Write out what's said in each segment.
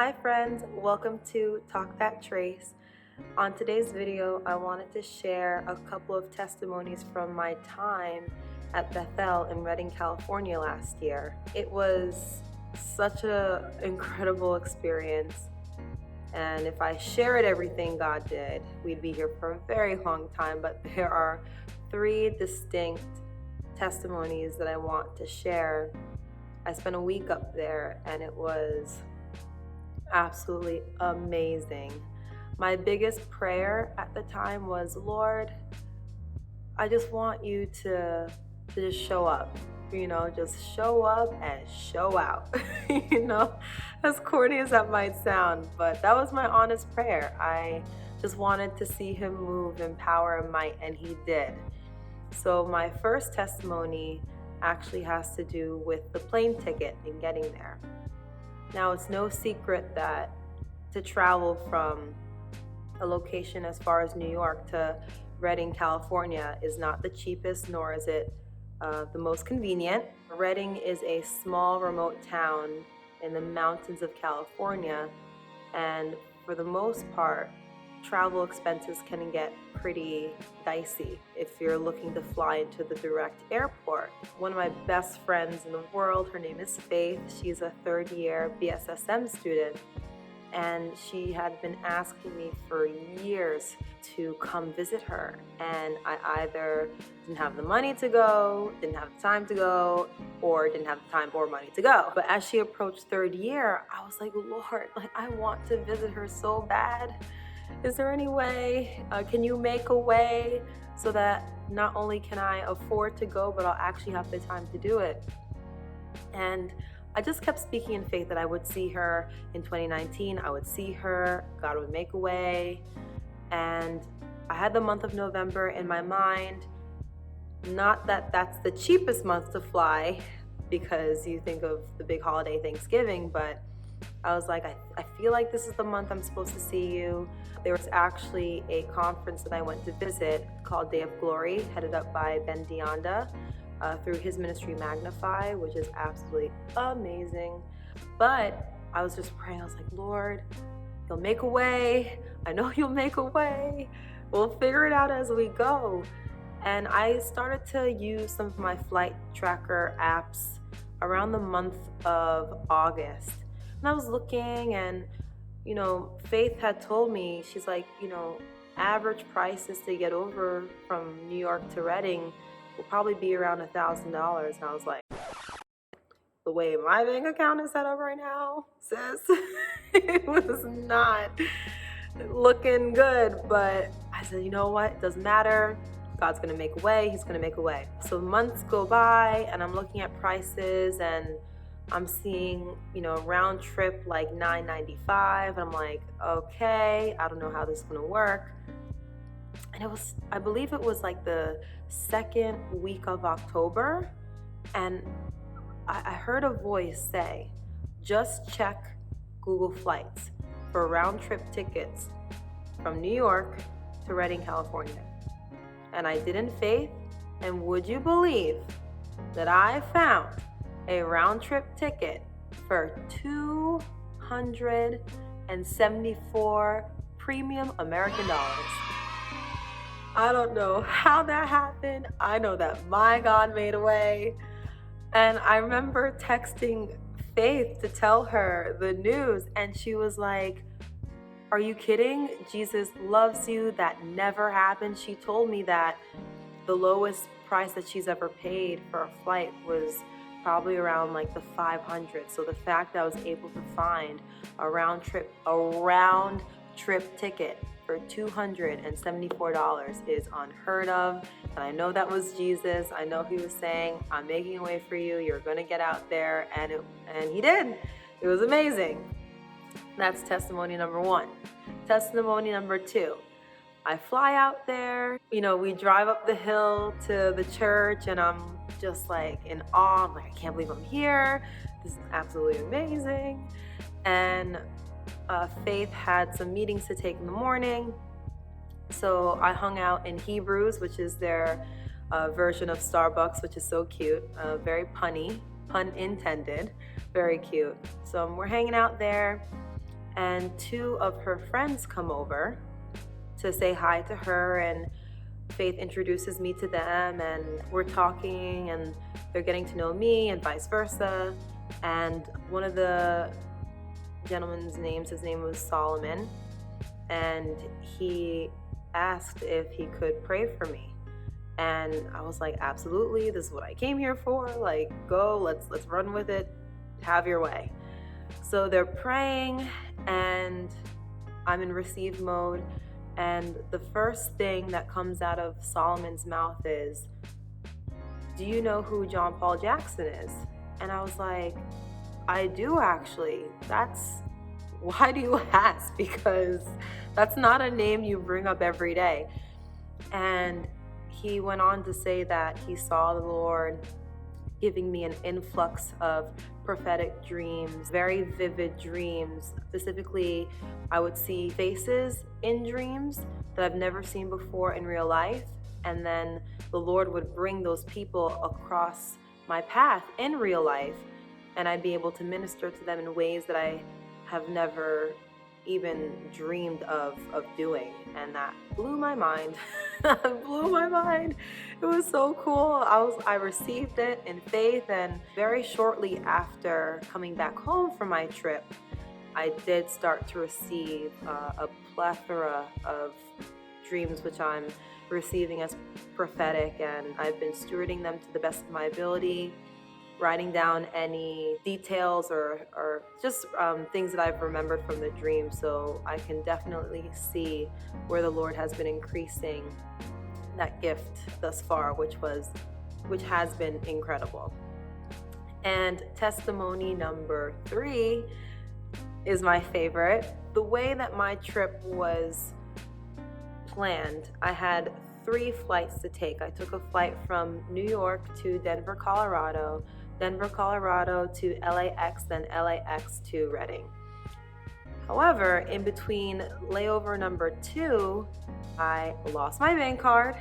Hi friends, welcome to Talk That Trace. On today's video, I wanted to share a couple of testimonies from my time at Bethel in Redding, California last year. It was such an incredible experience, and if I shared everything God did, we'd be here for a very long time, but there are three distinct testimonies that I want to share. I spent a week up there and it was absolutely amazing. My biggest prayer at the time was, Lord, I just want you to just show up, just show up and show out, as corny as that might sound, but that was my honest prayer. I just wanted to see him move in power and might, and he did. So my first testimony actually has to do with the plane ticket and getting there. Now, it's no secret that to travel from a location as far as New York to Redding, California is not the cheapest, nor is it the most convenient. Redding is a small, remote town in the mountains of California, and for the most part, travel expenses can get pretty dicey if you're looking to fly into the direct airport. One of my best friends in the world, her name is Faith. She's a third-year BSSM student, and she had been asking me for years to come visit her, and I either didn't have the money to go, didn't have the time to go, or didn't have the time or money to go. But as she approached third year, I was like, Lord, I want to visit her so bad. Is there any way, can you make a way so that not only can I afford to go, but I'll actually have the time to do it? And I just kept speaking in faith that I would see her in 2019. I would see her, God would make a way. And I had the month of November in my mind. Not that that's the cheapest month to fly, because you think of the big holiday Thanksgiving, but I was like, I feel like this is the month I'm supposed to see you. There was actually a conference that I went to visit called Day of Glory, headed up by Ben Deonda through his ministry Magnify, which is absolutely amazing. But I was just praying. I was like, Lord, you'll make a way. I know you'll make a way. We'll figure it out as we go. And I started to use some of my flight tracker apps around the month of August. And I was looking, and Faith had told me, she's like, average prices to get over from New York to Redding will probably be around $1,000. And I was like, the way my bank account is set up right now, sis, it was not looking good. But I said, you know what? It doesn't matter. God's going to make a way. He's going to make a way. So months go by, and I'm looking at prices, and I'm seeing, round trip like $9.95. I'm like, okay, I don't know how this is going to work. And I believe it was like the second week of October. And I heard a voice say, just check Google Flights for round trip tickets from New York to Redding, California. And I did in faith. And would you believe that I found a round trip ticket for $274 premium American dollars? I don't know how that happened. I know that my God made a way. And I remember texting Faith to tell her the news, and she was like, are you kidding? Jesus loves you. That never happened. She told me that the lowest price that she's ever paid for a flight was probably around like the 500. So the fact that I was able to find a round trip ticket for $274 is unheard of. And I know that was Jesus. I know he was saying, I'm making a way for you. You're going to get out there. And he did. It was amazing. That's testimony number one. Testimony number two. I fly out there, we drive up the hill to the church, and I'm just like in awe. I'm like, I can't believe I'm here. This is absolutely amazing. And Faith had some meetings to take in the morning. So I hung out in Hebrews, which is their version of Starbucks, which is so cute, very punny, pun intended, very cute. So we're hanging out there. and two of her friends come over to say hi to her, and Faith introduces me to them, and we're talking and they're getting to know me and vice versa. And one of the gentleman's names, his name was Solomon, and he asked if he could pray for me. And I was like, absolutely, this is what I came here for. Like, go, let's run with it. Have your way. So they're praying and I'm in receive mode. And the first thing that comes out of Solomon's mouth is, do you know who John Paul Jackson is? And I was like, I do actually. Why do you ask? Because that's not a name you bring up every day. And he went on to say that he saw the Lord giving me an influx of prophetic dreams, very vivid dreams. Specifically, I would see faces in dreams that I've never seen before in real life. And then the Lord would bring those people across my path in real life, and I'd be able to minister to them in ways that I have never even dreamed of doing. And that blew my mind. Blew my mind. It was so cool. I received it in faith, and very shortly after coming back home from my trip, I did start to receive a plethora of dreams, which I'm receiving as prophetic, and I've been stewarding them to the best of my ability, writing down any details or just things that I've remembered from the dream. So I can definitely see where the Lord has been increasing that gift thus far, which has been incredible. And testimony number 3 is my favorite. The way that my trip was planned, I had 3 flights to take. I took a flight from New York to Denver, Colorado to LAX, then LAX to Redding. However, in between layover number 2, I lost my bank card.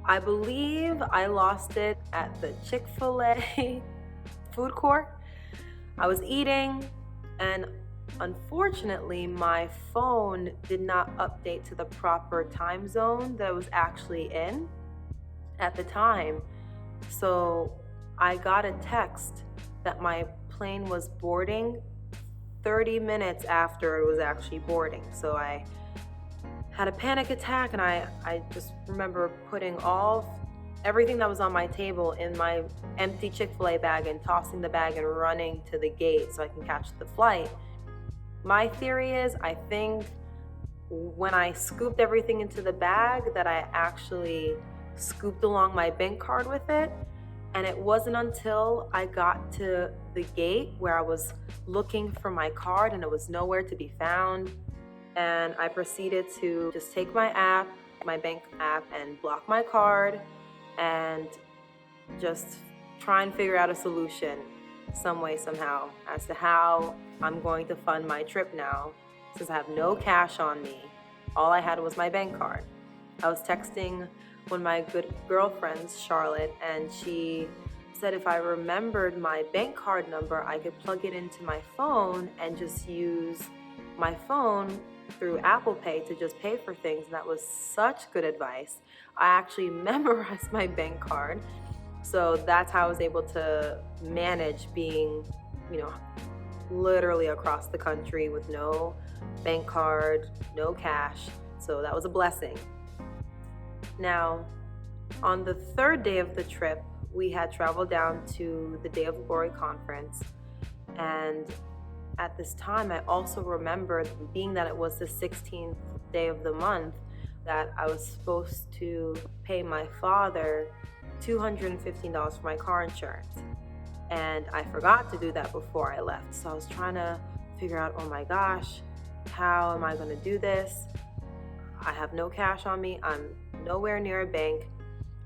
I believe I lost it at the Chick-fil-A food court. I was eating, and unfortunately, my phone did not update to the proper time zone that I was actually in at the time. So I got a text that my plane was boarding 30 minutes after it was actually boarding. So I had a panic attack, and I just remember putting everything that was on my table in my empty Chick-fil-A bag and tossing the bag and running to the gate so I can catch the flight. My theory is, I think when I scooped everything into the bag, that I actually scooped along my bank card with it. And it wasn't until I got to the gate where I was looking for my card and it was nowhere to be found. And I proceeded to just take my bank app, and block my card and just try and figure out a solution some way, somehow, as to how I'm going to fund my trip now, since I have no cash on me. All I had was my bank card. I was texting one of my good girlfriends, Charlotte, and she said if I remembered my bank card number, I could plug it into my phone and just use my phone through Apple Pay to just pay for things. And that was such good advice. I actually memorized my bank card. So that's how I was able to manage being, literally across the country with no bank card, no cash. So that was a blessing. Now, on the 3rd day of the trip, we had traveled down to the Day of Glory conference. And at this time, I also remembered, being that it was the 16th day of the month, that I was supposed to pay my father $215 for my car insurance. And I forgot to do that before I left. So I was trying to figure out, oh my gosh, how am I going to do this? I have no cash on me. I'm nowhere near a bank.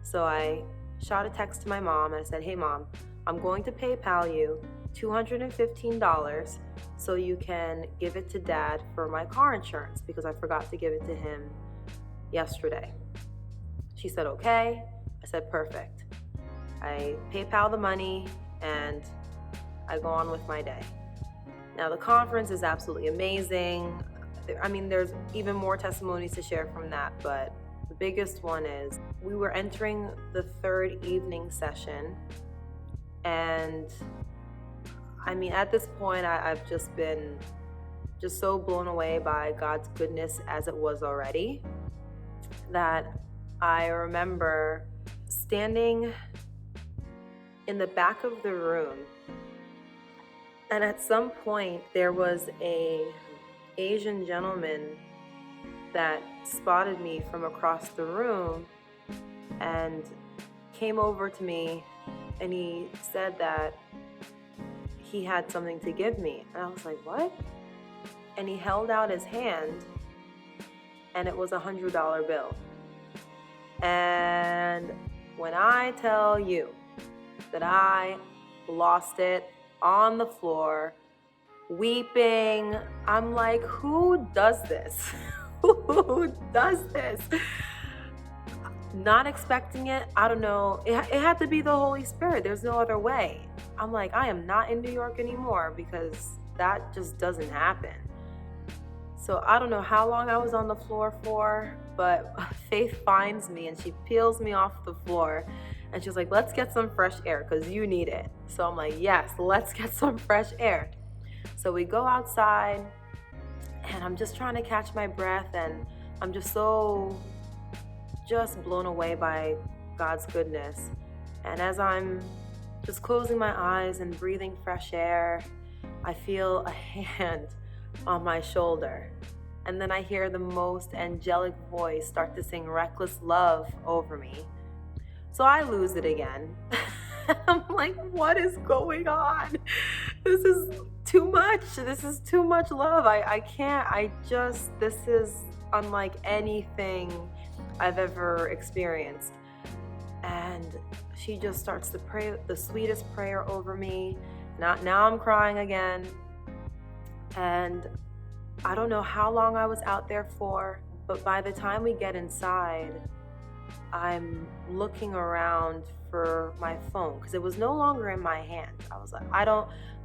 So I shot a text to my mom and I said, hey mom, I'm going to PayPal you $215 so you can give it to dad for my car insurance, because I forgot to give it to him yesterday. She said, okay. I said, perfect. I PayPal the money and I go on with my day. Now, the conference is absolutely amazing. I mean, there's even more testimonies to share from that, but the biggest one is we were entering the third evening session. And I mean, at this point, I've just been so blown away by God's goodness as it was already, that I remember standing in the back of the room, and at some point there was a Asian gentleman that spotted me from across the room and came over to me, and he said that he had something to give me. And I was like, what? And he held out his hand, and it was $100 bill. And when I tell you that I lost it on the floor, weeping, I'm like, who does this? Who does this? Not expecting it. I don't know. It had to be the Holy Spirit. There's no other way. I'm like, I am not in New York anymore, because that just doesn't happen. So I don't know how long I was on the floor for, but Faith finds me and she peels me off the floor, and she's like, let's get some fresh air because you need it. So I'm like, yes, let's get some fresh air. So we go outside, and I'm just trying to catch my breath, and I'm just blown away by God's goodness. And as I'm just closing my eyes and breathing fresh air, I feel a hand on my shoulder. And then I hear the most angelic voice start to sing Reckless Love over me. So I lose it again. I'm like, what is going on? This is too much. This is too much love. I can't. This is unlike anything I've ever experienced. And she just starts to pray the sweetest prayer over me. Now I'm crying again. And I don't know how long I was out there for, but by the time we get inside, I'm looking around for my phone because it was no longer in my hand. I was like,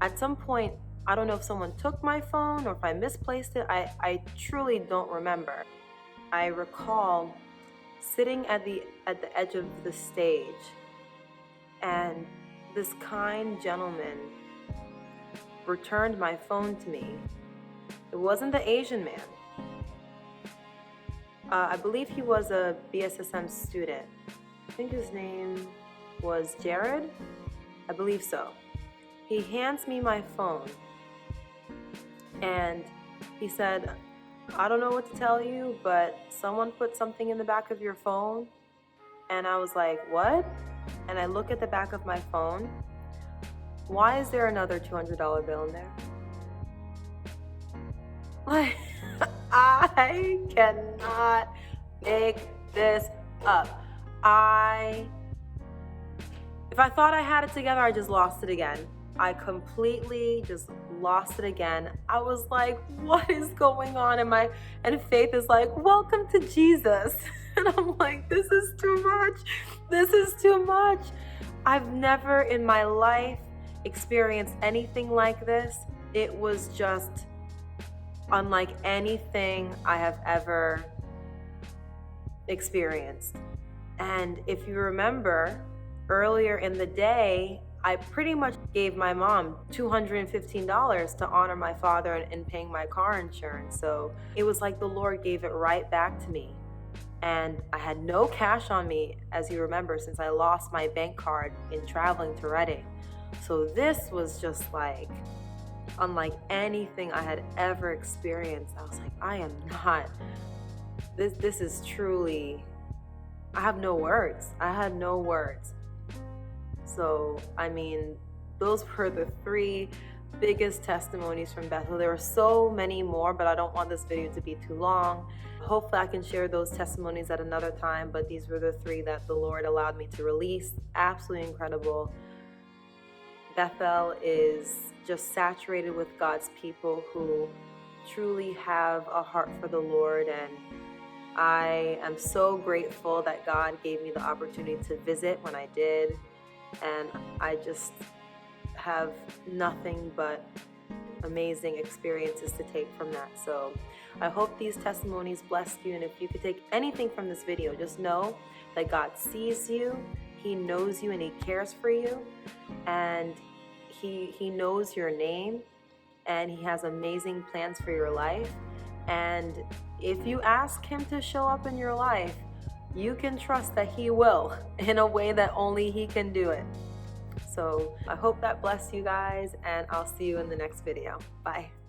at some point, I don't know if someone took my phone or if I misplaced it. I truly don't remember. I recall sitting at the edge of the stage, and this kind gentleman returned my phone to me. It wasn't the Asian man. I believe he was a BSSM student. I think his name was Jared. I believe so. He hands me my phone, and he said, I don't know what to tell you, but someone put something in the back of your phone. And I was like, what? And I look at the back of my phone. Why is there another $200 bill in there? Like, I cannot make this up. If I thought I had it together, I just lost it again. I completely just lost it again. I was like, what is going on? And Faith is like, welcome to Jesus. And I'm like, this is too much. This is too much. I've never in my life experienced anything like this. It was just unlike anything I have ever experienced. And if you remember, earlier in the day, I pretty much gave my mom $215 to honor my father in paying my car insurance. So it was like the Lord gave it right back to me. And I had no cash on me, as you remember, since I lost my bank card in traveling to Reading. So this was just like unlike anything I had ever experienced. I was like, I am not, this is truly, I have no words. I had no words. So, I mean, those were the three biggest testimonies from Bethel. There were so many more, but I don't want this video to be too long. Hopefully I can share those testimonies at another time, but these were the three that the Lord allowed me to release. Absolutely incredible. Bethel is just saturated with God's people who truly have a heart for the Lord, and I am so grateful that God gave me the opportunity to visit when I did. And I just have nothing but amazing experiences to take from that. So I hope these testimonies blessed you, and if you could take anything from this video, just know that God sees you, He knows you, and He cares for you, and He knows your name, and He has amazing plans for your life. And if you ask Him to show up in your life, you can trust that He will, in a way that only He can do it. So I hope that blessed you guys, and I'll see you in the next video. Bye.